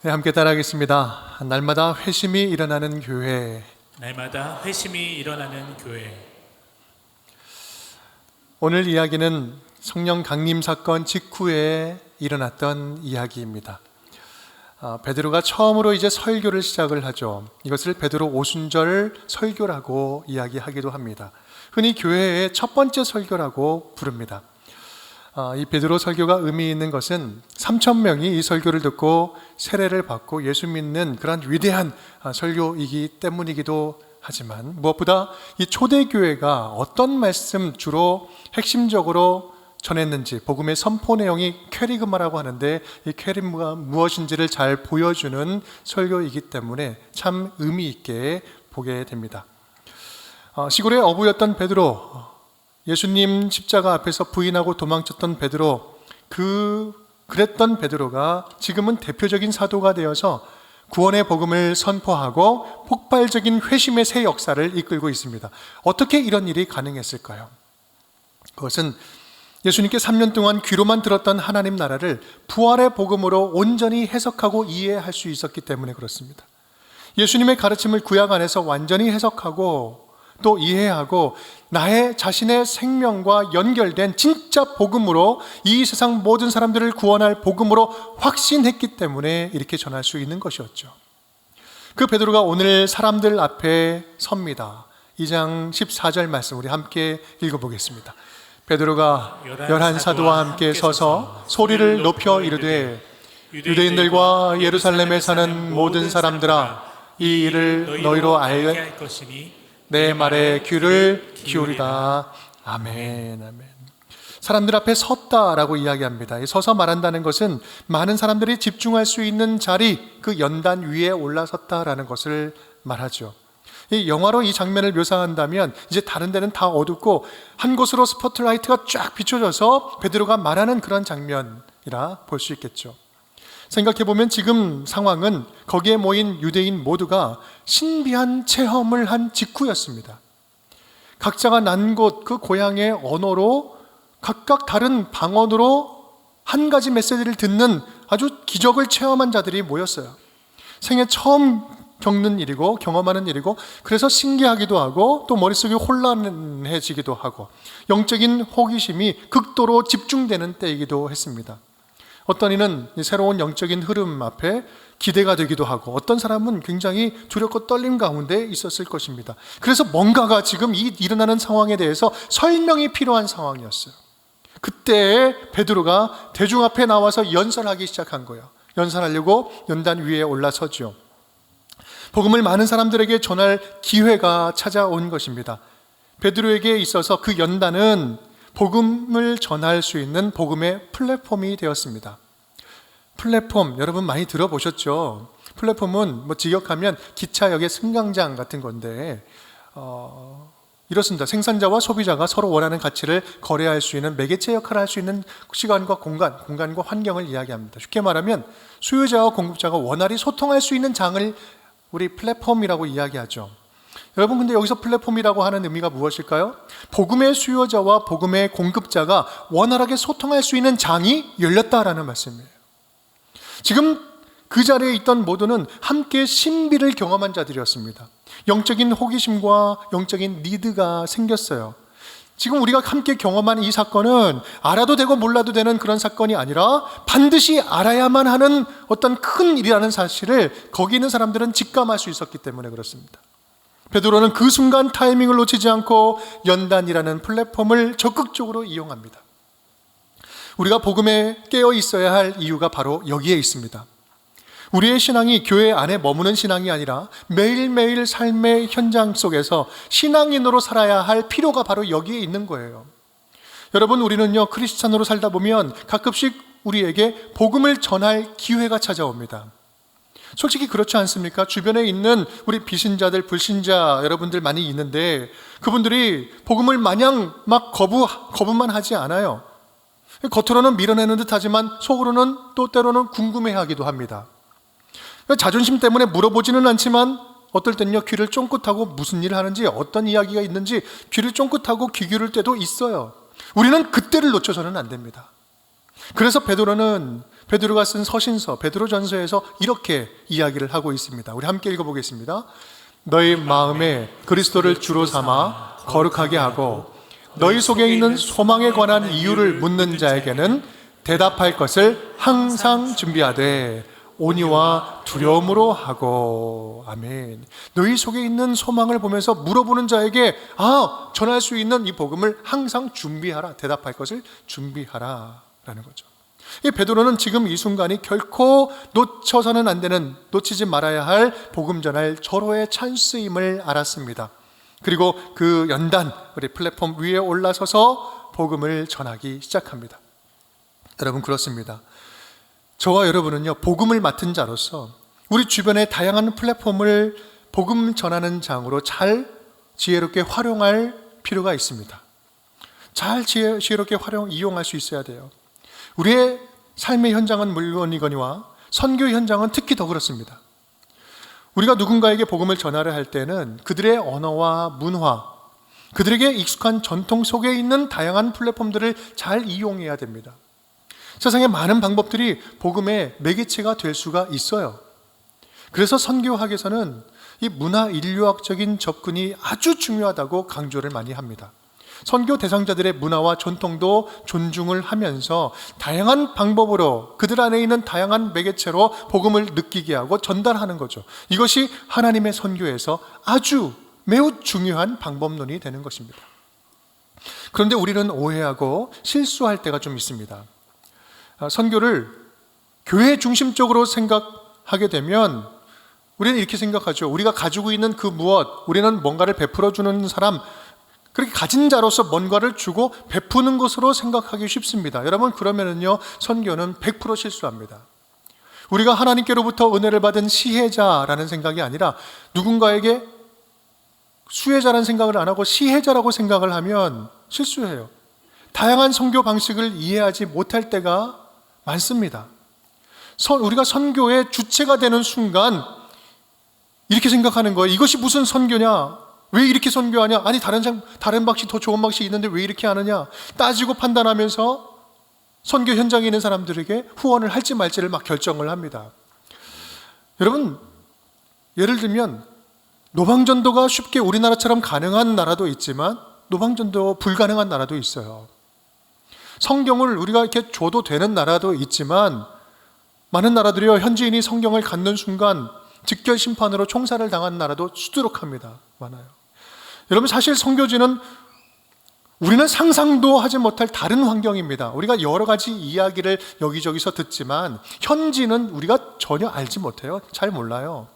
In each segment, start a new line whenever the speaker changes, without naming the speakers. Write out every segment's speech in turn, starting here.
네, 함께 따라하겠습니다. 날마다 회심이 일어나는 교회.
날마다 회심이 일어나는 교회.
오늘 이야기는 성령 강림 사건 직후에 일어났던 이야기입니다. 베드로가 처음으로 이제 설교를 시작을 하죠. 이것을 베드로 오순절 설교라고 이야기하기도 합니다. 흔히 교회의 첫 번째 설교라고 부릅니다. 이 베드로 설교가 의미 있는 것은 3,000명이 이 설교를 듣고 세례를 받고 예수 믿는 그런 위대한 설교이기 때문이기도 하지만, 무엇보다 이 초대교회가 어떤 말씀 주로 핵심적으로 전했는지, 복음의 선포 내용이 퀘리그마라고 하는데 이 퀘리그마가 무엇인지를 잘 보여주는 설교이기 때문에 참 의미 있게 보게 됩니다. 시골의 어부였던 베드로, 예수님 십자가 앞에서 부인하고 도망쳤던 베드로, 그랬던 베드로가 지금은 대표적인 사도가 되어서 구원의 복음을 선포하고 폭발적인 회심의 새 역사를 이끌고 있습니다. 어떻게 이런 일이 가능했을까요? 그것은 예수님께 3년 동안 귀로만 들었던 하나님 나라를 부활의 복음으로 온전히 해석하고 이해할 수 있었기 때문에 그렇습니다. 예수님의 가르침을 구약 안에서 완전히 해석하고 또 이해하고 나의 자신의 생명과 연결된 진짜 복음으로 이 세상 모든 사람들을 구원할 복음으로 확신했기 때문에 이렇게 전할 수 있는 것이었죠. 그 베드로가 오늘 사람들 앞에 섭니다. 2장 14절 말씀 우리 함께 읽어보겠습니다. 베드로가 11사도와 함께 서서 소리를 높여 이르되, 유대인들과 예루살렘에 사는 모든 사람들아, 이 일을 너희로 알게 할 것이니 내 말에 귀를 기울이다. 아멘, 아멘. 사람들 앞에 섰다라고 이야기합니다. 서서 말한다는 것은 많은 사람들이 집중할 수 있는 자리, 그 연단 위에 올라섰다라는 것을 말하죠. 이 영화로 이 장면을 묘사한다면 이제 다른 데는 다 어둡고 한 곳으로 스포트라이트가 쫙 비춰져서 베드로가 말하는 그런 장면이라 볼 수 있겠죠. 생각해보면 지금 상황은 거기에 모인 유대인 모두가 신비한 체험을 한 직후였습니다. 각자가 난 곳 그 고향의 언어로 각각 다른 방언으로 한 가지 메시지를 듣는 아주 기적을 체험한 자들이 모였어요. 생애 처음 겪는 일이고 경험하는 일이고, 그래서 신기하기도 하고 또 머릿속이 혼란해지기도 하고 영적인 호기심이 극도로 집중되는 때이기도 했습니다. 어떤 이는 새로운 영적인 흐름 앞에 기대가 되기도 하고, 어떤 사람은 굉장히 두렵고 떨림 가운데 있었을 것입니다. 그래서 뭔가가 지금 이 일어나는 상황에 대해서 설명이 필요한 상황이었어요. 그때 베드로가 대중 앞에 나와서 연설하기 시작한 거예요. 연설하려고 연단 위에 올라서죠. 복음을 많은 사람들에게 전할 기회가 찾아온 것입니다. 베드로에게 있어서 그 연단은 복음을 전할 수 있는 복음의 플랫폼이 되었습니다. 플랫폼, 여러분 많이 들어보셨죠? 플랫폼은 직역하면 기차역의 승강장 같은 건데, 이렇습니다. 생산자와 소비자가 서로 원하는 가치를 거래할 수 있는 매개체 역할을 할 수 있는 시간과 공간과 환경을 이야기합니다. 쉽게 말하면 수요자와 공급자가 원활히 소통할 수 있는 장을 우리 플랫폼이라고 이야기하죠. 여러분, 근데 여기서 플랫폼이라고 하는 의미가 무엇일까요? 복음의 수요자와 복음의 공급자가 원활하게 소통할 수 있는 장이 열렸다라는 말씀이에요. 지금 그 자리에 있던 모두는 함께 신비를 경험한 자들이었습니다. 영적인 호기심과 영적인 니드가 생겼어요. 지금 우리가 함께 경험한 이 사건은 알아도 되고 몰라도 되는 그런 사건이 아니라 반드시 알아야만 하는 어떤 큰 일이라는 사실을 거기 있는 사람들은 직감할 수 있었기 때문에 그렇습니다. 베드로는 그 순간 타이밍을 놓치지 않고 연단이라는 플랫폼을 적극적으로 이용합니다. 우리가 복음에 깨어 있어야 할 이유가 바로 여기에 있습니다. 우리의 신앙이 교회 안에 머무는 신앙이 아니라 매일매일 삶의 현장 속에서 신앙인으로 살아야 할 필요가 바로 여기에 있는 거예요. 여러분, 우리는요, 크리스찬으로 살다 보면 가끔씩 우리에게 복음을 전할 기회가 찾아옵니다. 솔직히 그렇지 않습니까? 주변에 있는 우리 비신자들, 불신자 여러분들 많이 있는데 그분들이 복음을 마냥 막 거부만 하지 않아요. 겉으로는 밀어내는 듯 하지만 속으로는 또 때로는 궁금해하기도 합니다. 자존심 때문에 물어보지는 않지만 어떨 땐요, 귀를 쫑긋하고 무슨 일을 하는지, 어떤 이야기가 있는지 귀를 쫑긋하고 귀 기울일 때도 있어요. 우리는 그때를 놓쳐서는 안 됩니다. 그래서 베드로는 베드로가 쓴 서신서 베드로전서에서 이렇게 이야기를 하고 있습니다. 우리 함께 읽어보겠습니다. 너희 마음에 그리스도를 주로 삼아 거룩하게 하고 너희 속에 있는 소망에 관한 이유를 묻는 자에게는 대답할 것을 항상 준비하되 온유와 두려움으로 하고. 아멘. 너희 속에 있는 소망을 보면서 물어보는 자에게 전할 수 있는 이 복음을 항상 준비하라. 대답할 것을 준비하라 라는 거죠. 이 베드로는 지금 이 순간이 결코 놓쳐서는 안 되는, 놓치지 말아야 할 복음 전할 절호의 찬스임을 알았습니다. 그리고 그 연단, 우리 플랫폼 위에 올라서서 복음을 전하기 시작합니다. 여러분, 그렇습니다. 저와 여러분은요, 복음을 맡은 자로서 우리 주변의 다양한 플랫폼을 복음 전하는 장으로 잘 지혜롭게 활용할 필요가 있습니다. 잘 지혜롭게 이용할 수 있어야 돼요. 우리의 삶의 현장은 물론이거니와 선교 현장은 특히 더 그렇습니다. 우리가 누군가에게 복음을 전하려 할 때는 그들의 언어와 문화, 그들에게 익숙한 전통 속에 있는 다양한 플랫폼들을 잘 이용해야 됩니다. 세상에 많은 방법들이 복음의 매개체가 될 수가 있어요. 그래서 선교학에서는 이 문화 인류학적인 접근이 아주 중요하다고 강조를 많이 합니다. 선교 대상자들의 문화와 전통도 존중을 하면서 다양한 방법으로 그들 안에 있는 다양한 매개체로 복음을 느끼게 하고 전달하는 거죠. 이것이 하나님의 선교에서 아주 매우 중요한 방법론이 되는 것입니다. 그런데 우리는 오해하고 실수할 때가 좀 있습니다. 선교를 교회 중심적으로 생각하게 되면 우리는 이렇게 생각하죠. 우리가 가지고 있는 그 무엇, 우리는 뭔가를 베풀어 주는 사람, 그렇게 가진 자로서 뭔가를 주고 베푸는 것으로 생각하기 쉽습니다. 여러분, 그러면은요, 선교는 100% 실수합니다. 우리가 하나님께로부터 은혜를 받은 시혜자라는 생각이 아니라 누군가에게 수혜자라는 생각을 안 하고 시혜자라고 생각을 하면 실수해요. 다양한 선교 방식을 이해하지 못할 때가 많습니다. 우리가 선교의 주체가 되는 순간 이렇게 생각하는 거예요. 이것이 무슨 선교냐? 왜 이렇게 선교하냐? 아니, 다른 방식, 더 좋은 방식이 있는데 왜 이렇게 하느냐? 따지고 판단하면서 선교 현장에 있는 사람들에게 후원을 할지 말지를 막 결정을 합니다. 여러분, 예를 들면 노방전도가 쉽게 우리나라처럼 가능한 나라도 있지만 노방전도 불가능한 나라도 있어요. 성경을 우리가 이렇게 줘도 되는 나라도 있지만 많은 나라들이요, 현지인이 성경을 갖는 순간 직결 심판으로 총살을 당한 나라도 수두룩합니다. 많아요. 여러분, 사실 선교지는 우리는 상상도 하지 못할 다른 환경입니다. 우리가 여러 가지 이야기를 여기저기서 듣지만 현지는 우리가 전혀 알지 못해요. 잘 몰라요.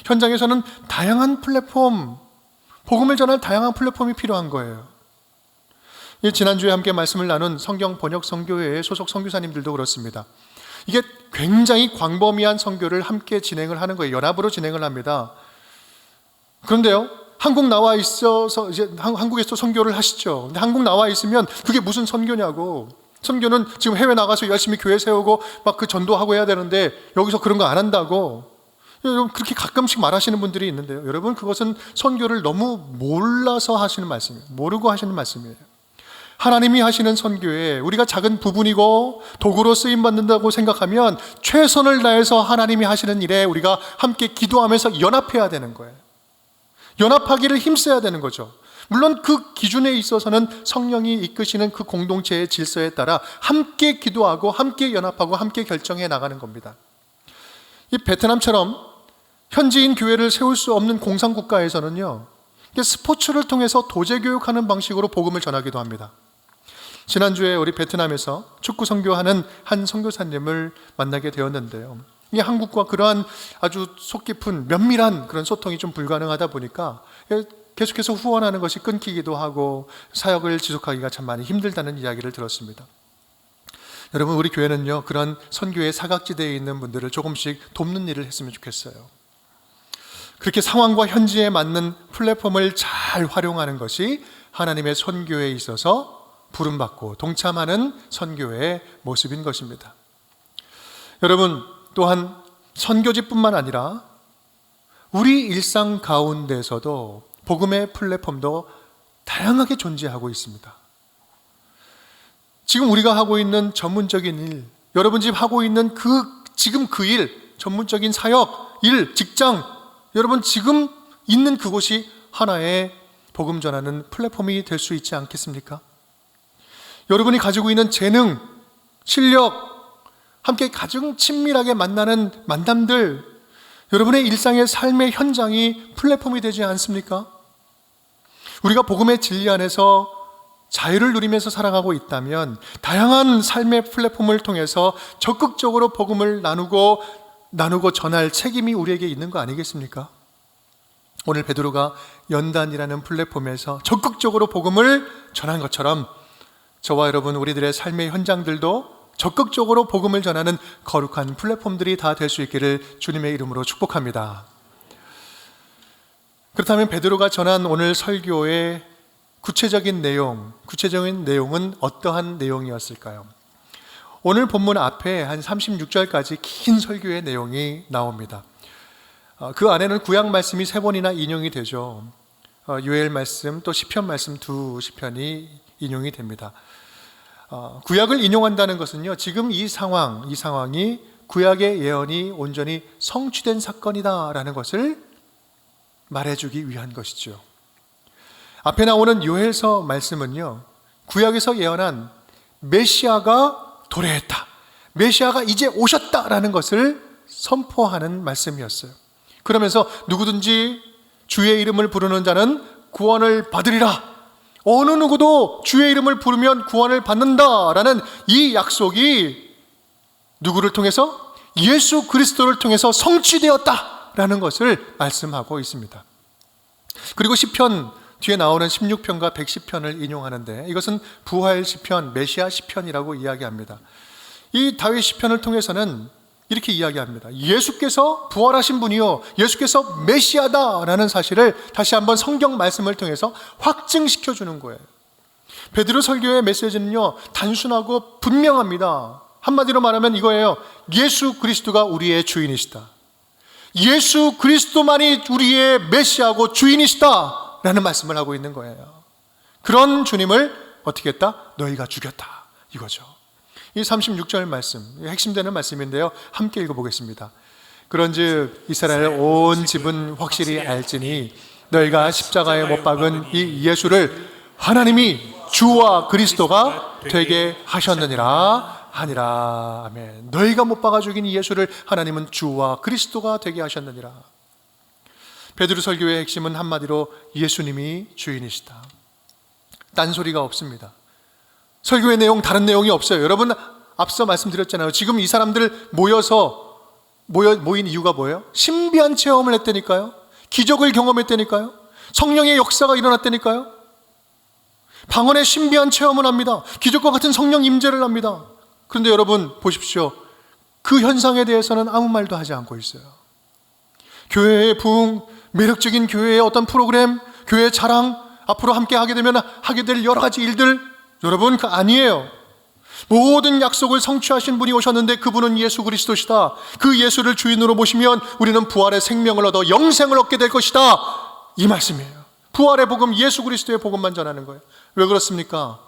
현장에서는 다양한 플랫폼, 복음을 전할 다양한 플랫폼이 필요한 거예요. 지난주에 함께 말씀을 나눈 성경 번역 선교회의 소속 선교사님들도 그렇습니다. 이게 굉장히 광범위한 선교를 함께 진행을 하는 거예요. 연합으로 진행을 합니다. 그런데요, 한국 나와 있어서 이제 한국에서 선교를 하시죠. 근데 한국 나와 있으면 그게 무슨 선교냐고. 선교는 지금 해외 나가서 열심히 교회 세우고 막 그 전도하고 해야 되는데 여기서 그런 거 안 한다고. 그렇게 가끔씩 말하시는 분들이 있는데요. 여러분, 그것은 선교를 너무 몰라서 하시는 말씀이에요. 모르고 하시는 말씀이에요. 하나님이 하시는 선교에 우리가 작은 부분이고 도구로 쓰임받는다고 생각하면 최선을 다해서 하나님이 하시는 일에 우리가 함께 기도하면서 연합해야 되는 거예요. 연합하기를 힘써야 되는 거죠. 물론 그 기준에 있어서는 성령이 이끄시는 그 공동체의 질서에 따라 함께 기도하고 함께 연합하고 함께 결정해 나가는 겁니다. 이 베트남처럼 현지인 교회를 세울 수 없는 공산국가에서는요, 스포츠를 통해서 도제교육하는 방식으로 복음을 전하기도 합니다. 지난주에 우리 베트남에서 축구 선교하는 한 선교사님을 만나게 되었는데요. 이 한국과 그러한 아주 속 깊은 면밀한 그런 소통이 좀 불가능하다 보니까 계속해서 후원하는 것이 끊기기도 하고 사역을 지속하기가 참 많이 힘들다는 이야기를 들었습니다. 여러분, 우리 교회는요, 그런 선교의 사각지대에 있는 분들을 조금씩 돕는 일을 했으면 좋겠어요. 그렇게 상황과 현지에 맞는 플랫폼을 잘 활용하는 것이 하나님의 선교에 있어서 부름받고 동참하는 선교의 모습인 것입니다. 여러분, 또한 선교지뿐만 아니라 우리 일상 가운데서도 복음의 플랫폼도 다양하게 존재하고 있습니다. 지금 우리가 하고 있는 전문적인 일, 여러분 집 하고 있는 지금 그 일, 전문적인 사역, 일, 직장, 여러분 지금 있는 그곳이 하나의 복음 전하는 플랫폼이 될 수 있지 않겠습니까? 여러분이 가지고 있는 재능, 실력, 함께 가장 친밀하게 만나는 만남들, 여러분의 일상의 삶의 현장이 플랫폼이 되지 않습니까? 우리가 복음의 진리 안에서 자유를 누리면서 살아가고 있다면 다양한 삶의 플랫폼을 통해서 적극적으로 복음을 나누고 전할 책임이 우리에게 있는 거 아니겠습니까? 오늘 베드로가 연단이라는 플랫폼에서 적극적으로 복음을 전한 것처럼 저와 여러분 우리들의 삶의 현장들도 적극적으로 복음을 전하는 거룩한 플랫폼들이 다 될 수 있기를 주님의 이름으로 축복합니다. 그렇다면 베드로가 전한 오늘 설교의 구체적인 내용은 어떠한 내용이었을까요? 오늘 본문 앞에 한 36절까지 긴 설교의 내용이 나옵니다. 그 안에는 구약 말씀이 3번이나 인용이 되죠. 요엘 말씀 또 시편 말씀 두 시편이 인용이 됩니다. 구약을 인용한다는 것은요, 지금 이 상황이 구약의 예언이 온전히 성취된 사건이다라는 것을 말해주기 위한 것이죠. 앞에 나오는 요엘서 말씀은요, 구약에서 예언한 메시아가 도래했다, 메시아가 이제 오셨다라는 것을 선포하는 말씀이었어요. 그러면서 누구든지 주의 이름을 부르는 자는 구원을 받으리라, 어느 누구도 주의 이름을 부르면 구원을 받는다라는 이 약속이 누구를 통해서? 예수 그리스도를 통해서 성취되었다라는 것을 말씀하고 있습니다. 그리고 시편 뒤에 나오는 16편과 110편을 인용하는데 이것은 부활 시편, 메시아 시편이라고 이야기합니다. 이 다윗 시편을 통해서는 이렇게 이야기합니다. 예수께서 부활하신 분이요, 예수께서 메시아다라는 사실을 다시 한번 성경 말씀을 통해서 확증시켜 주는 거예요. 베드로 설교의 메시지는요, 단순하고 분명합니다. 한마디로 말하면 이거예요. 예수 그리스도가 우리의 주인이시다, 예수 그리스도만이 우리의 메시아고 주인이시다 라는 말씀을 하고 있는 거예요. 그런 주님을 어떻게 했다? 너희가 죽였다, 이거죠. 이 36절 말씀, 핵심되는 말씀인데요, 함께 읽어보겠습니다. 그런즉 이스라엘 온 집은 확실히 알지니 너희가 십자가에 못 박은 이 예수를 하나님이 주와 그리스도가 되게 하셨느니라 하니라. 아멘. 너희가 못 박아 죽인 이 예수를 하나님은 주와 그리스도가 되게 하셨느니라. 베드로 설교의 핵심은 한마디로 예수님이 주인이시다. 딴소리가 없습니다. 설교의 내용, 다른 내용이 없어요. 여러분 앞서 말씀드렸잖아요. 지금 이 사람들 모인 이유가 뭐예요? 신비한 체험을 했다니까요. 기적을 경험했다니까요. 성령의 역사가 일어났다니까요. 방언의 신비한 체험을 합니다. 기적과 같은 성령 임재를 합니다. 그런데 여러분 보십시오. 그 현상에 대해서는 아무 말도 하지 않고 있어요. 교회의 부흥, 매력적인 교회의 어떤 프로그램, 교회의 자랑, 앞으로 함께 하게 되면 하게 될 여러 가지 일들, 여러분 그 아니에요. 모든 약속을 성취하신 분이 오셨는데 그분은 예수 그리스도시다. 그 예수를 주인으로 모시면 우리는 부활의 생명을 얻어 영생을 얻게 될 것이다, 이 말씀이에요. 부활의 복음, 예수 그리스도의 복음만 전하는 거예요. 왜 그렇습니까?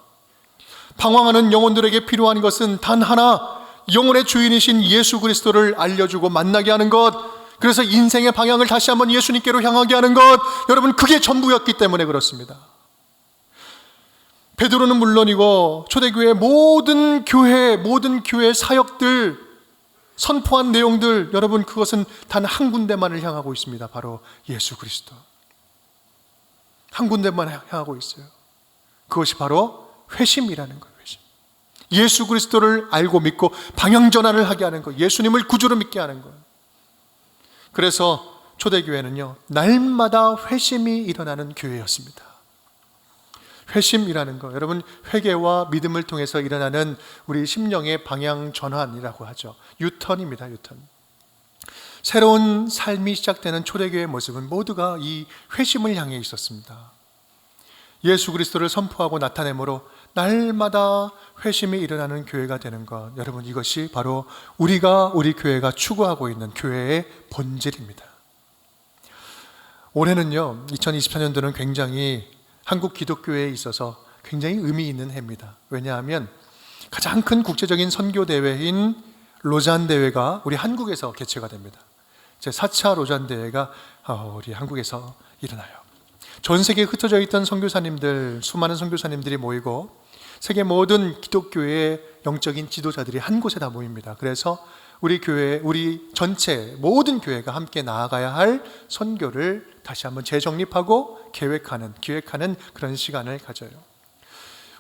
방황하는 영혼들에게 필요한 것은 단 하나, 영혼의 주인이신 예수 그리스도를 알려주고 만나게 하는 것, 그래서 인생의 방향을 다시 한번 예수님께로 향하게 하는 것, 여러분 그게 전부였기 때문에 그렇습니다. 베드로는 물론이고 초대교회 모든 교회 사역들 선포한 내용들, 여러분 그것은 단 한 군데만을 향하고 있습니다. 바로 예수 그리스도. 한 군데만 향하고 있어요. 그것이 바로 회심이라는 거예요. 회심. 예수 그리스도를 알고 믿고 방향 전환을 하게 하는 거예요. 예수님을 구주로 믿게 하는 거예요. 그래서 초대교회는요, 날마다 회심이 일어나는 교회였습니다. 회심이라는 거, 여러분 회개와 믿음을 통해서 일어나는 우리 심령의 방향 전환이라고 하죠. 유턴입니다. 유턴. 새로운 삶이 시작되는 초대교회의 모습은 모두가 이 회심을 향해 있었습니다. 예수 그리스도를 선포하고 나타내므로 날마다 회심이 일어나는 교회가 되는 것, 여러분 이것이 바로 우리 교회가 추구하고 있는 교회의 본질입니다. 올해는요, 2024년도는 굉장히 한국 기독교회에 있어서 굉장히 의미 있는 해입니다. 왜냐하면 가장 큰 국제적인 선교 대회인 로잔 대회가 우리 한국에서 개최가 됩니다. 제4차 로잔 대회가 우리 한국에서 일어나요. 전 세계에 흩어져 있던 선교사님들, 수많은 선교사님들이 모이고 세계 모든 기독교의 영적인 지도자들이 한 곳에 다 모입니다. 그래서 우리 교회, 우리 전체 모든 교회가 함께 나아가야 할 선교를 다시 한번 재정립하고 기획하는 그런 시간을 가져요.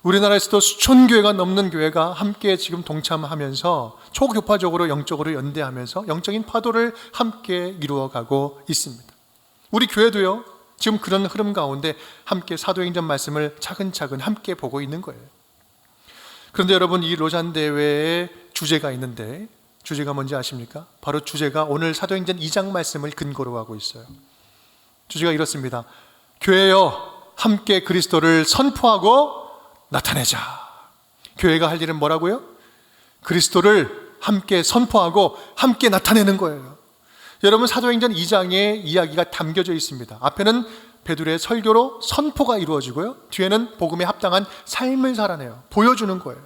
우리나라에서도 수천 교회가 넘는 교회가 함께 지금 동참하면서 초교파적으로 영적으로 연대하면서 영적인 파도를 함께 이루어가고 있습니다. 우리 교회도요, 지금 그런 흐름 가운데 함께 사도행전 말씀을 차근차근 함께 보고 있는 거예요. 그런데 여러분, 이 로잔 대회의 주제가 있는데 주제가 뭔지 아십니까? 바로 주제가 오늘 사도행전 2장 말씀을 근거로 하고 있어요. 주제가 이렇습니다. 교회여, 함께 그리스도를 선포하고 나타내자. 교회가 할 일은 뭐라고요? 그리스도를 함께 선포하고 함께 나타내는 거예요. 여러분, 사도행전 2장에 이야기가 담겨져 있습니다. 앞에는 베드로의 설교로 선포가 이루어지고요, 뒤에는 복음에 합당한 삶을 살아내요. 보여주는 거예요.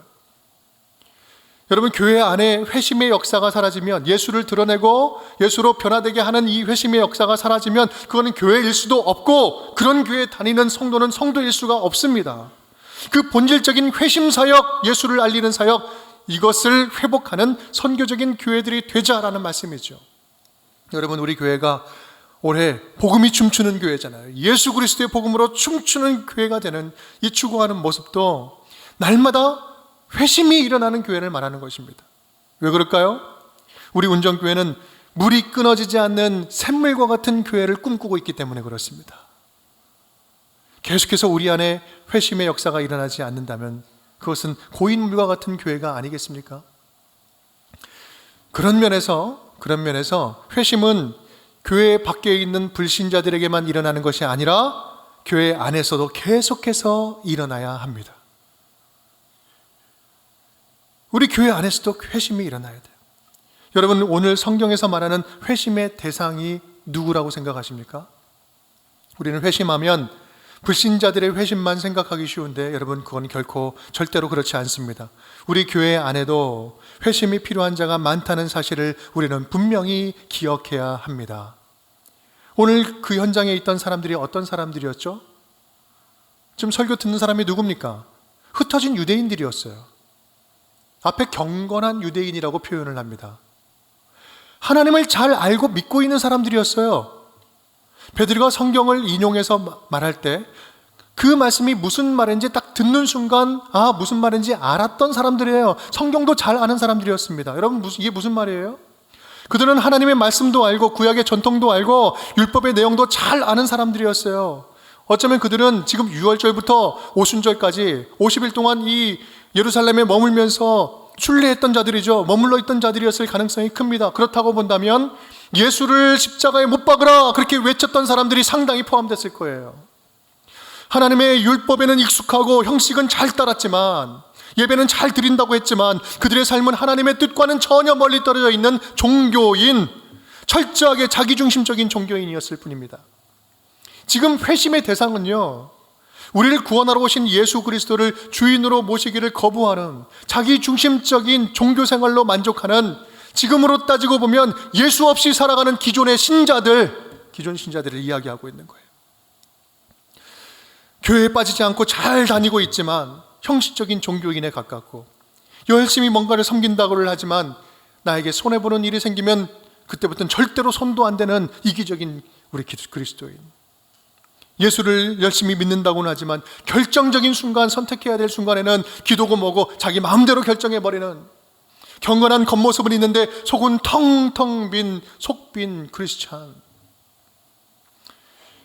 여러분, 교회 안에 회심의 역사가 사라지면, 예수를 드러내고 예수로 변화되게 하는 이 회심의 역사가 사라지면 그거는 교회일 수도 없고, 그런 교회에 다니는 성도는 성도일 수가 없습니다. 그 본질적인 회심 사역, 예수를 알리는 사역, 이것을 회복하는 선교적인 교회들이 되자라는 말씀이죠. 여러분, 우리 교회가 올해 복음이 춤추는 교회잖아요. 예수 그리스도의 복음으로 춤추는 교회가 되는 이 추구하는 모습도 날마다 회심이 일어나는 교회를 말하는 것입니다. 왜 그럴까요? 우리 운정교회는 물이 끊어지지 않는 샘물과 같은 교회를 꿈꾸고 있기 때문에 그렇습니다. 계속해서 우리 안에 회심의 역사가 일어나지 않는다면 그것은 고인물과 같은 교회가 아니겠습니까? 그런 면에서 회심은 교회 밖에 있는 불신자들에게만 일어나는 것이 아니라 교회 안에서도 계속해서 일어나야 합니다. 우리 교회 안에서도 회심이 일어나야 돼요. 여러분, 오늘 성경에서 말하는 회심의 대상이 누구라고 생각하십니까? 우리는 회심하면 불신자들의 회심만 생각하기 쉬운데 여러분, 그건 결코 절대로 그렇지 않습니다. 우리 교회 안에도 회심이 필요한 자가 많다는 사실을 우리는 분명히 기억해야 합니다. 오늘 그 현장에 있던 사람들이 어떤 사람들이었죠? 지금 설교 듣는 사람이 누굽니까? 흩어진 유대인들이었어요. 앞에 경건한 유대인이라고 표현을 합니다. 하나님을 잘 알고 믿고 있는 사람들이었어요. 베드로가 성경을 인용해서 말할 때 그 말씀이 무슨 말인지 딱 듣는 순간 무슨 말인지 알았던 사람들이에요. 성경도 잘 아는 사람들이었습니다. 여러분, 이게 무슨 말이에요? 그들은 하나님의 말씀도 알고 구약의 전통도 알고 율법의 내용도 잘 아는 사람들이었어요. 어쩌면 그들은 지금 6월절부터 오순절까지 50일 동안 이 예루살렘에 머물면서 순례했던 자들이죠. 머물러 있던 자들이었을 가능성이 큽니다. 그렇다고 본다면 예수를 십자가에 못 박으라 그렇게 외쳤던 사람들이 상당히 포함됐을 거예요. 하나님의 율법에는 익숙하고 형식은 잘 따랐지만, 예배는 잘 드린다고 했지만 그들의 삶은 하나님의 뜻과는 전혀 멀리 떨어져 있는 종교인, 철저하게 자기중심적인 종교인이었을 뿐입니다. 지금 회심의 대상은요, 우리를 구원하러 오신 예수 그리스도를 주인으로 모시기를 거부하는 자기중심적인 종교생활로 만족하는, 지금으로 따지고 보면 예수 없이 살아가는 기존 신자들을 이야기하고 있는 거예요. 교회에 빠지지 않고 잘 다니고 있지만 형식적인 종교인에 가깝고, 열심히 뭔가를 섬긴다고를 하지만 나에게 손해보는 일이 생기면 그때부터는 절대로 손도 안 대는 이기적인 우리 그리스도인. 예수를 열심히 믿는다고는 하지만 결정적인 순간, 선택해야 될 순간에는 기도고 뭐고 자기 마음대로 결정해버리는, 경건한 겉모습은 있는데 속은 텅텅 빈 속빈 크리스찬.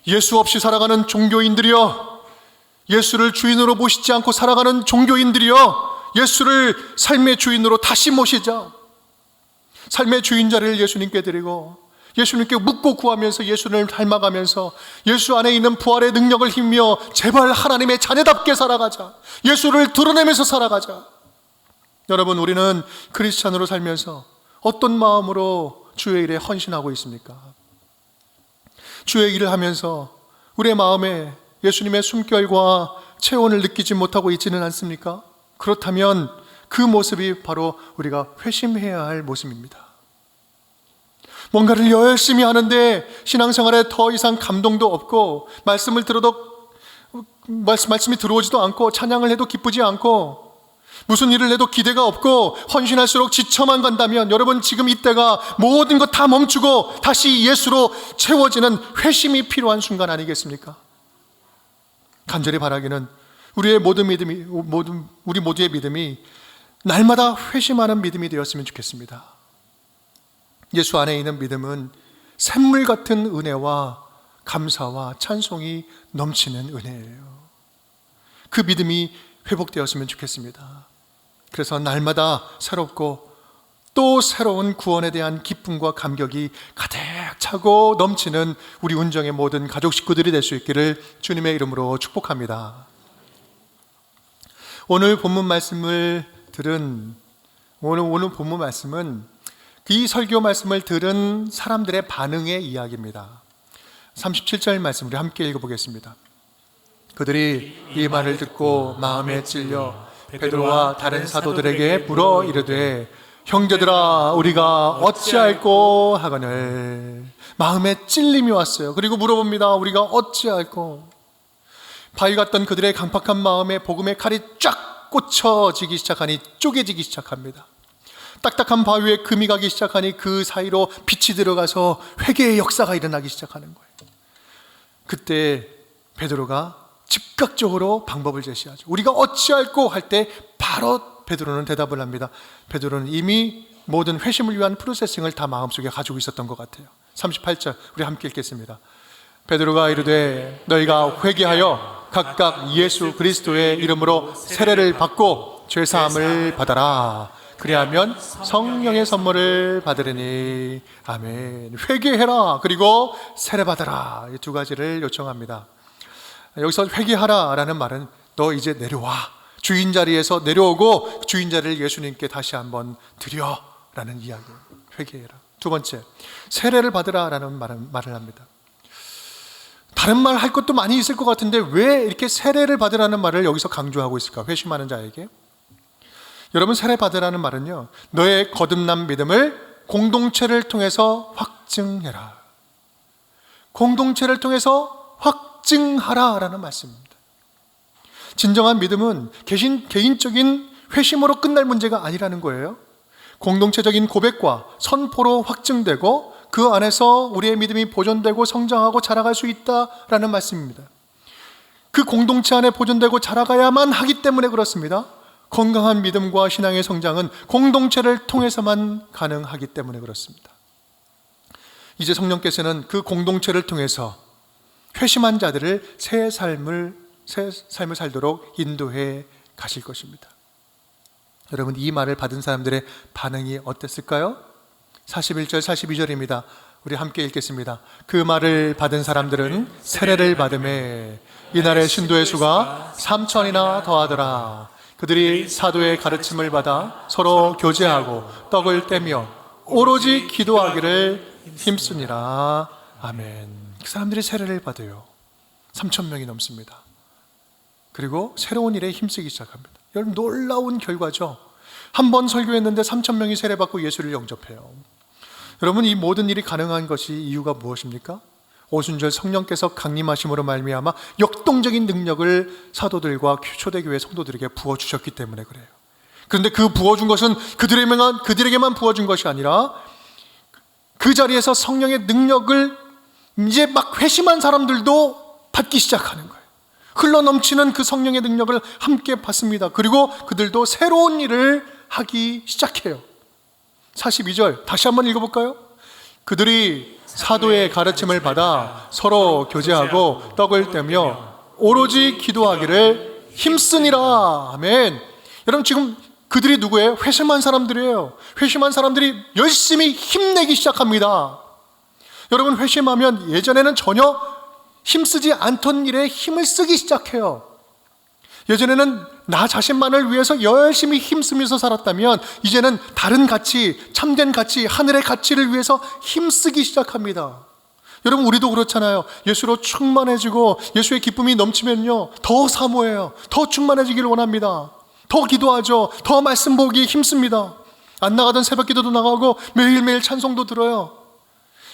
예수 없이 살아가는 종교인들이여, 예수를 주인으로 모시지 않고 살아가는 종교인들이여, 예수를 삶의 주인으로 다시 모시자. 삶의 주인자를 예수님께 드리고 예수님께 묻고 구하면서 예수를 닮아가면서 예수 안에 있는 부활의 능력을 힘며 제발 하나님의 자녀답게 살아가자. 예수를 드러내면서 살아가자. 여러분, 우리는 크리스찬으로 살면서 어떤 마음으로 주의 일에 헌신하고 있습니까? 주의 일을 하면서 우리의 마음에 예수님의 숨결과 체온을 느끼지 못하고 있지는 않습니까? 그렇다면 그 모습이 바로 우리가 회심해야 할 모습입니다. 뭔가를 열심히 하는데 신앙생활에 더 이상 감동도 없고, 말씀을 들어도 말씀이 들어오지도 않고, 찬양을 해도 기쁘지 않고, 무슨 일을 해도 기대가 없고, 헌신할수록 지쳐만 간다면, 여러분 지금 이때가 모든 것 다 멈추고 다시 예수로 채워지는 회심이 필요한 순간 아니겠습니까? 간절히 바라기는 우리 모두의 믿음이 날마다 회심하는 믿음이 되었으면 좋겠습니다. 예수 안에 있는 믿음은 샘물 같은 은혜와 감사와 찬송이 넘치는 은혜예요. 그 믿음이 회복되었으면 좋겠습니다. 그래서 날마다 새롭고 또 새로운 구원에 대한 기쁨과 감격이 가득 차고 넘치는 우리 운정의 모든 가족 식구들이 될 수 있기를 주님의 이름으로 축복합니다. 오늘 본문 말씀은 이 설교 말씀을 들은 사람들의 반응의 이야기입니다. 37절 말씀 우리 함께 읽어보겠습니다. 그들이 이 말을 듣고 마음에 찔려 베드로와 다른 사도들에게 물어 이르되 형제들아 우리가 어찌할꼬 하거늘. 마음에 찔림이 왔어요. 그리고 물어봅니다. 우리가 어찌할꼬. 바위 같던 그들의 강팍한 마음에 복음의 칼이 쫙 꽂혀지기 시작하니 쪼개지기 시작합니다. 딱딱한 바위에 금이 가기 시작하니 그 사이로 빛이 들어가서 회개의 역사가 일어나기 시작하는 거예요. 그때 베드로가 즉각적으로 방법을 제시하죠. 우리가 어찌할꼬 할 때 바로 베드로는 대답을 합니다. 베드로는 이미 모든 회심을 위한 프로세싱을 다 마음속에 가지고 있었던 것 같아요. 38절 우리 함께 읽겠습니다. 베드로가 이르되 너희가 회개하여 각각 예수 그리스도의 이름으로 세례를 받고 죄사함을 받아라. 그리하면 성령의 선물을 받으리니. 아멘. 회개해라 그리고 세례 받아라. 이 두 가지를 요청합니다. 여기서 회개하라라는 말은 너 이제 내려와, 주인 자리에서 내려오고 주인 자리를 예수님께 다시 한번 드려라는 이야기예요. 회개해라. 두 번째, 세례를 받으라라는 말을 합니다. 다른 말 할 것도 많이 있을 것 같은데 왜 이렇게 세례를 받으라는 말을 여기서 강조하고 있을까? 회심하는 자에게. 여러분, 세례 받으라는 말은요, 너의 거듭난 믿음을 공동체를 통해서 확증해라. 공동체를 통해서 확증하라라는 말씀입니다. 진정한 믿음은 개인적인 회심으로 끝날 문제가 아니라는 거예요. 공동체적인 고백과 선포로 확증되고 그 안에서 우리의 믿음이 보존되고 성장하고 자라갈 수 있다라는 말씀입니다. 그 공동체 안에 보존되고 자라가야만 하기 때문에 그렇습니다. 건강한 믿음과 신앙의 성장은 공동체를 통해서만 가능하기 때문에 그렇습니다. 이제 성령께서는 그 공동체를 통해서 회심한 자들을 새 삶을 살도록 인도해 가실 것입니다. 여러분, 이 말을 받은 사람들의 반응이 어땠을까요? 41절 42절입니다. 우리 함께 읽겠습니다. 그 말을 받은 사람들은 세례를 받음에 이날의 신도의 수가 3,000이나 더하더라. 그들이 사도의 가르침을 받아 서로 교제하고 떡을 떼며 오로지 기도하기를 힘쓰니라. 아멘. 그 사람들이 세례를 받아요. 3,000명이 넘습니다. 그리고 새로운 일에 힘쓰기 시작합니다. 여러분, 놀라운 결과죠. 한 번 설교했는데 3,000명이 세례받고 예수를 영접해요. 여러분, 이 모든 일이 가능한 것이 이유가 무엇입니까? 오순절 성령께서 강림하심으로 말미암아 역동적인 능력을 사도들과 초대교회 성도들에게 부어주셨기 때문에 그래요. 그런데 그 부어준 것은 그들에게만 부어준 것이 아니라 그 자리에서 성령의 능력을 이제 막 회심한 사람들도 받기 시작하는 거예요. 흘러넘치는 그 성령의 능력을 함께 받습니다. 그리고 그들도 새로운 일을 하기 시작해요. 42절 다시 한번 읽어볼까요? 그들이 사도의 가르침을 받아 서로 교제하고 떡을 떼며 오로지 기도하기를 힘쓰니라. 아멘. 여러분, 지금 그들이 누구예요? 회심한 사람들이에요. 회심한 사람들이 열심히 힘내기 시작합니다. 여러분, 회심하면 예전에는 전혀 힘쓰지 않던 일에 힘을 쓰기 시작해요. 예전에는 나 자신만을 위해서 열심히 힘쓰면서 살았다면 이제는 다른 가치, 참된 가치, 하늘의 가치를 위해서 힘쓰기 시작합니다. 여러분, 우리도 그렇잖아요. 예수로 충만해지고 예수의 기쁨이 넘치면요, 더 사모해요. 더 충만해지기를 원합니다. 더 기도하죠. 더 말씀 보기 힘씁니다. 안 나가던 새벽 기도도 나가고 매일매일 찬송도 들어요.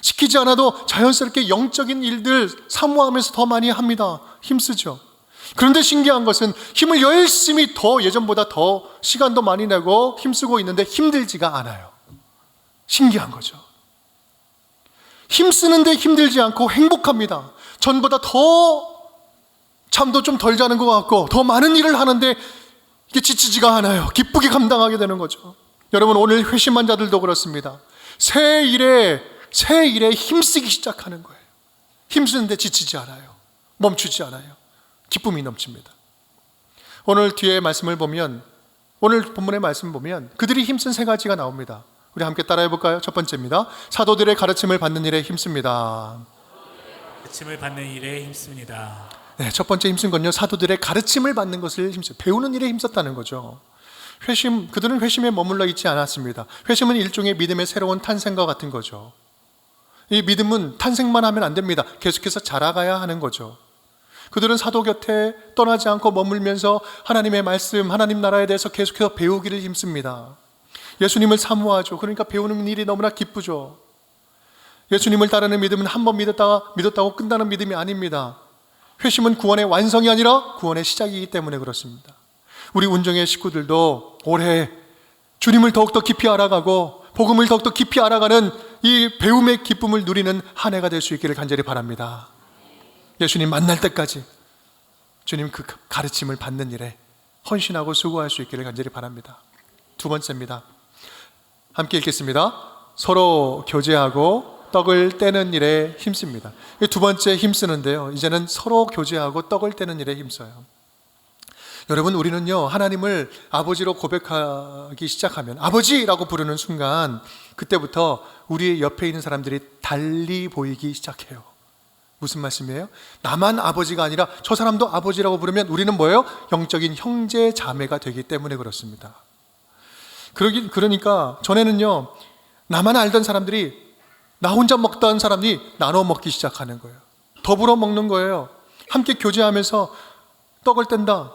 시키지 않아도 자연스럽게 영적인 일들 사모하면서 더 많이 합니다. 힘쓰죠. 그런데 신기한 것은 힘을 열심히 더 예전보다 더 시간도 많이 내고 힘쓰고 있는데 힘들지가 않아요. 신기한 거죠. 힘쓰는데 힘들지 않고 행복합니다. 전보다 더 잠도 좀 덜 자는 것 같고 더 많은 일을 하는데 이게 지치지가 않아요. 기쁘게 감당하게 되는 거죠. 여러분, 오늘 회심한 자들도 그렇습니다. 새 일에 힘쓰기 시작하는 거예요. 힘쓰는데 지치지 않아요. 멈추지 않아요. 기쁨이 넘칩니다. 오늘 뒤에 말씀을 보면, 오늘 본문의 말씀 보면 그들이 힘쓴 세 가지가 나옵니다. 우리 함께 따라해 볼까요? 첫 번째입니다. 사도들의 가르침을 받는 일에 힘씁니다.
가르침을 받는 일에 힘씁니다.
네, 첫 번째 힘쓴 건요, 사도들의 가르침을 받는 것을 힘써요. 배우는 일에 힘썼다는 거죠. 그들은 회심에 머물러 있지 않았습니다. 회심은 일종의 믿음의 새로운 탄생과 같은 거죠. 이 믿음은 탄생만 하면 안 됩니다. 계속해서 자라가야 하는 거죠. 그들은 사도 곁에 떠나지 않고 머물면서 하나님의 말씀, 하나님 나라에 대해서 계속해서 배우기를 힘씁니다. 예수님을 사모하죠. 그러니까 배우는 일이 너무나 기쁘죠. 예수님을 따르는 믿음은 한 번 믿었다고 끝나는 믿음이 아닙니다. 회심은 구원의 완성이 아니라 구원의 시작이기 때문에 그렇습니다. 우리 운정의 식구들도 올해 주님을 더욱더 깊이 알아가고 복음을 더욱더 깊이 알아가는 이 배움의 기쁨을 누리는 한 해가 될 수 있기를 간절히 바랍니다. 예수님 만날 때까지 주님 그 가르침을 받는 일에 헌신하고 수고할 수 있기를 간절히 바랍니다. 두 번째입니다. 함께 읽겠습니다. 서로 교제하고 떡을 떼는 일에 힘씁니다. 두 번째 힘쓰는데요, 이제는 서로 교제하고 떡을 떼는 일에 힘써요. 여러분, 우리는요, 하나님을 아버지로 고백하기 시작하면, 아버지라고 부르는 순간 그때부터 우리 옆에 있는 사람들이 달리 보이기 시작해요. 무슨 말씀이에요? 나만 아버지가 아니라 저 사람도 아버지라고 부르면 우리는 뭐예요? 영적인 형제 자매가 되기 때문에 그렇습니다. 그러니까 전에는요, 나만 알던 사람들이 나 혼자 먹던 사람이 나눠 먹기 시작하는 거예요. 더불어 먹는 거예요. 함께 교제하면서 떡을 뗀다.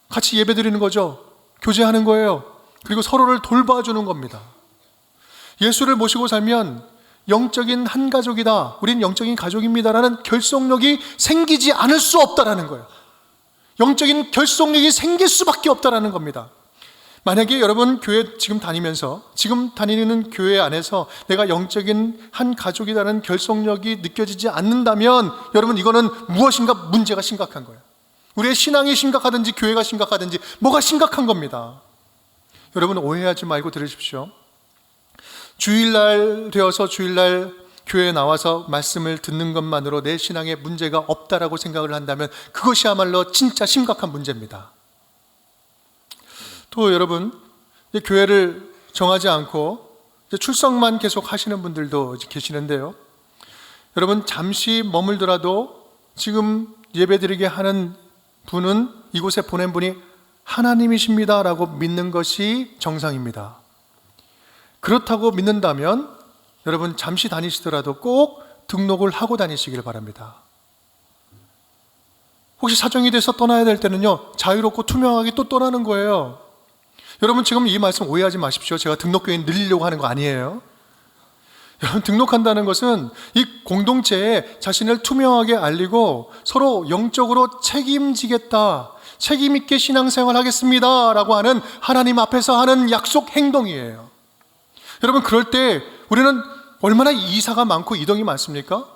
같이 예배 드리는 거죠. 교제하는 거예요. 그리고 서로를 돌봐주는 겁니다. 예수를 모시고 살면 영적인 한 가족이다, 우린 영적인 가족입니다라는 결속력이 생기지 않을 수 없다라는 거예요. 영적인 결속력이 생길 수밖에 없다라는 겁니다. 만약에 여러분 교회 지금 다니는 교회 안에서 내가 영적인 한 가족이라는 결속력이 느껴지지 않는다면 여러분, 이거는 무엇인가 문제가 심각한 거예요. 우리의 신앙이 심각하든지 교회가 심각하든지 뭐가 심각한 겁니다. 여러분, 오해하지 말고 들으십시오. 주일날 되어서 주일날 교회에 나와서 말씀을 듣는 것만으로 내 신앙에 문제가 없다라고 생각을 한다면 그것이야말로 진짜 심각한 문제입니다. 또 여러분, 교회를 정하지 않고 출석만 계속 하시는 분들도 계시는데요, 여러분, 잠시 머물더라도 지금 예배드리게 하는 분은, 이곳에 보낸 분이 하나님이십니다 라고 믿는 것이 정상입니다. 그렇다고 믿는다면 여러분, 잠시 다니시더라도 꼭 등록을 하고 다니시길 바랍니다. 혹시 사정이 돼서 떠나야 될 때는요, 자유롭고 투명하게 또 떠나는 거예요. 여러분, 지금 이 말씀 오해하지 마십시오. 제가 등록교회 늘리려고 하는 거 아니에요. 여러분, 등록한다는 것은 이 공동체에 자신을 투명하게 알리고 서로 영적으로 책임지겠다, 책임 있게 신앙생활 하겠습니다 라고 하는 하나님 앞에서 하는 약속 행동이에요. 여러분, 그럴 때 우리는 얼마나 이사가 많고 이동이 많습니까?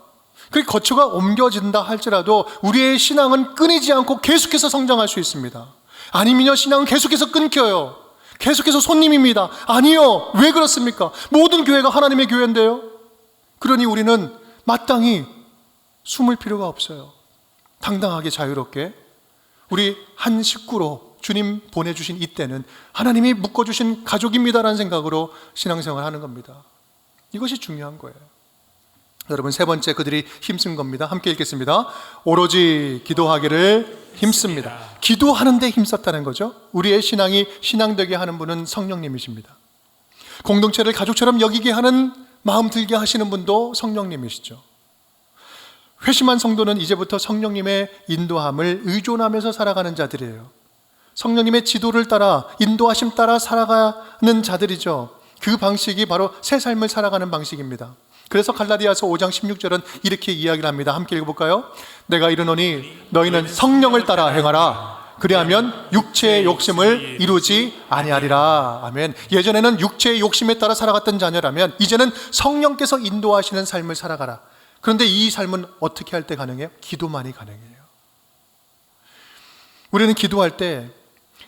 그 거처가 옮겨진다 할지라도 우리의 신앙은 끊이지 않고 계속해서 성장할 수 있습니다. 아니면요, 신앙은 계속해서 끊겨요. 계속해서 손님입니다. 아니요. 왜 그렇습니까? 모든 교회가 하나님의 교회인데요. 그러니 우리는 마땅히 숨을 필요가 없어요. 당당하게 자유롭게 우리 한 식구로 주님 보내주신 이때는 하나님이 묶어주신 가족입니다라는 생각으로 신앙생활하는 겁니다. 이것이 중요한 거예요. 여러분, 세 번째, 그들이 힘쓴 겁니다. 함께 읽겠습니다. 오로지 기도하기를 힘씁니다. 기도하는데 힘썼다는 거죠. 우리의 신앙이 신앙되게 하는 분은 성령님이십니다. 공동체를 가족처럼 여기게 하는, 마음 들게 하시는 분도 성령님이시죠. 회심한 성도는 이제부터 성령님의 인도함을 의존하면서 살아가는 자들이에요. 성령님의 지도를 따라 인도하심 따라 살아가는 자들이죠. 그 방식이 바로 새 삶을 살아가는 방식입니다. 그래서 갈라디아서 5장 16절은 이렇게 이야기를 합니다. 함께 읽어볼까요? 내가 이르노니 너희는 성령을 따라 행하라. 그리하면 육체의 욕심을 이루지 아니하리라. 아멘. 예전에는 육체의 욕심에 따라 살아갔던 자녀라면 이제는 성령께서 인도하시는 삶을 살아가라. 그런데 이 삶은 어떻게 할 때 가능해요? 기도만이 가능해요. 우리는 기도할 때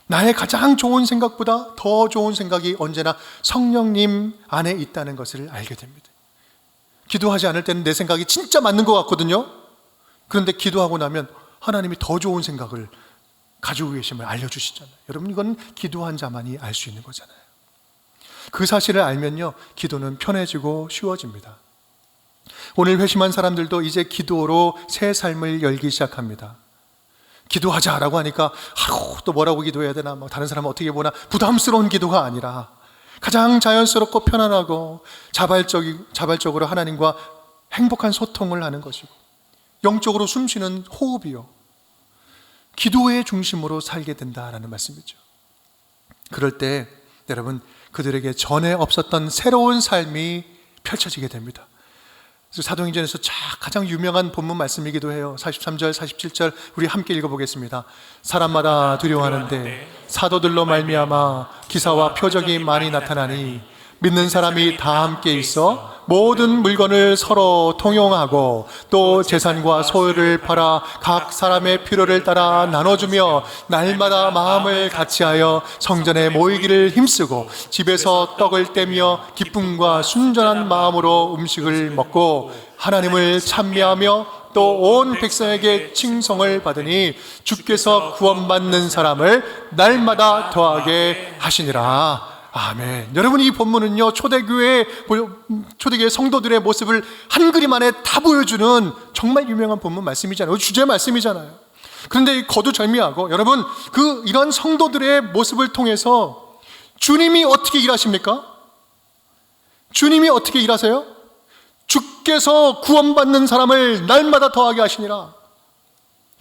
나의 가장 좋은 생각보다 더 좋은 생각이 언제나 성령님 안에 있다는 것을 알게 됩니다. 기도하지 않을 때는 내 생각이 진짜 맞는 것 같거든요. 그런데 기도하고 나면 하나님이 더 좋은 생각을 가지고 계심을 알려주시잖아요. 여러분, 이건 기도한 자만이 알 수 있는 거잖아요. 그 사실을 알면요, 기도는 편해지고 쉬워집니다. 오늘 회심한 사람들도 이제 기도로 새 삶을 열기 시작합니다. 기도하자라고 하니까 또 뭐라고 기도해야 되나, 다른 사람은 어떻게 보나 부담스러운 기도가 아니라 가장 자연스럽고 편안하고 자발적으로 하나님과 행복한 소통을 하는 것이고 영적으로 숨쉬는 호흡이요, 기도의 중심으로 살게 된다라는 말씀이죠. 그럴 때 여러분, 그들에게 전에 없었던 새로운 삶이 펼쳐지게 됩니다. 사도행전에서 가장 유명한 본문 말씀이기도 해요. 43절, 47절 우리 함께 읽어보겠습니다. 사람마다 두려워하는데 사도들로 말미암아 기사와 표적이 많이 나타나니 믿는 사람이 다 함께 있어 모든 물건을 서로 통용하고 또 재산과 소유를 팔아 각 사람의 필요를 따라 나눠주며 날마다 마음을 같이하여 성전에 모이기를 힘쓰고 집에서 떡을 떼며 기쁨과 순전한 마음으로 음식을 먹고 하나님을 찬미하며 또 온 백성에게 칭송을 받으니 주께서 구원받는 사람을 날마다 더하게 하시니라. 아멘. 여러분, 이 본문은요, 초대교회 성도들의 모습을 한 그림 안에 다 보여주는 정말 유명한 본문 말씀이잖아요. 주제 말씀이잖아요. 그런데 거두절미하고 여러분, 이런 성도들의 모습을 통해서 주님이 어떻게 일하십니까? 주님이 어떻게 일하세요? 주께서 구원받는 사람을 날마다 더하게 하시니라.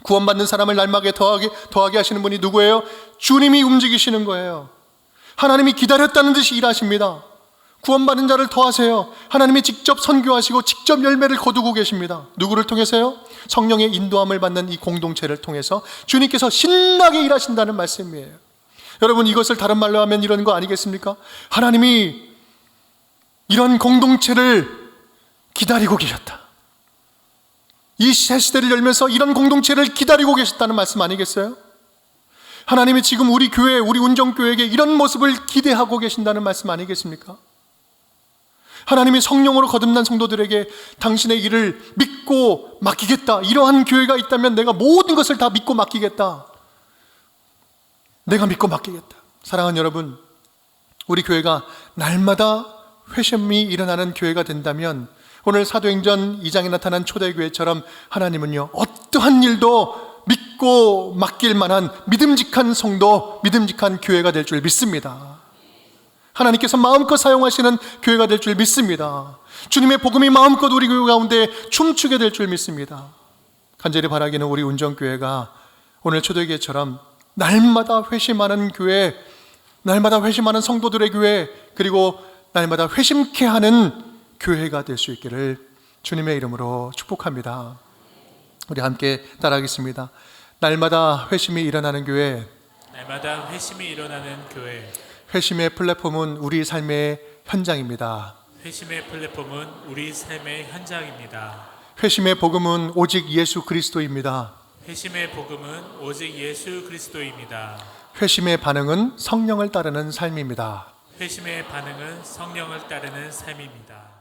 구원받는 사람을 날마다 더하게 하시는 분이 누구예요? 주님이 움직이시는 거예요. 하나님이 기다렸다는 듯이 일하십니다. 구원받은 자를 더하세요. 하나님이 직접 선교하시고 직접 열매를 거두고 계십니다. 누구를 통해서요? 성령의 인도함을 받는 이 공동체를 통해서 주님께서 신나게 일하신다는 말씀이에요. 여러분, 이것을 다른 말로 하면 이런 거 아니겠습니까? 하나님이 이런 공동체를 기다리고 계셨다. 이 새 시대를 열면서 이런 공동체를 기다리고 계셨다는 말씀 아니겠어요? 하나님이 지금 우리 교회, 우리 운정교회에게 이런 모습을 기대하고 계신다는 말씀 아니겠습니까? 하나님이 성령으로 거듭난 성도들에게 당신의 일을 믿고 맡기겠다, 이러한 교회가 있다면 내가 모든 것을 다 믿고 맡기겠다, 내가 믿고 맡기겠다. 사랑하는 여러분, 우리 교회가 날마다 회심이 일어나는 교회가 된다면 오늘 사도행전 2장에 나타난 초대교회처럼 하나님은요, 어떠한 일도 믿고 맡길 만한 믿음직한 성도, 믿음직한 교회가 될 줄 믿습니다. 하나님께서 마음껏 사용하시는 교회가 될 줄 믿습니다. 주님의 복음이 마음껏 우리 교회 가운데 춤추게 될 줄 믿습니다. 간절히 바라기는 우리 운정교회가 오늘 초대교회처럼 날마다 회심하는 교회, 날마다 회심하는 성도들의 교회, 그리고 날마다 회심케 하는 교회가 될 수 있기를 주님의 이름으로 축복합니다. 우리 함께 따라하겠습니다. 날마다 회심이 일어나는 교회,
날마다 회심이 일어나는 교회.
회심의 플랫폼은 우리 삶의 현장입니다.
회심의 플랫폼은 우리 삶의 현장입니다.
회심의 복음은 오직 예수 그리스도입니다.
회심의 복음은 오직 예수 그리스도입니다.
회심의 반응은 성령을 따르는 삶입니다.
회심의 반응은 성령을 따르는 삶입니다.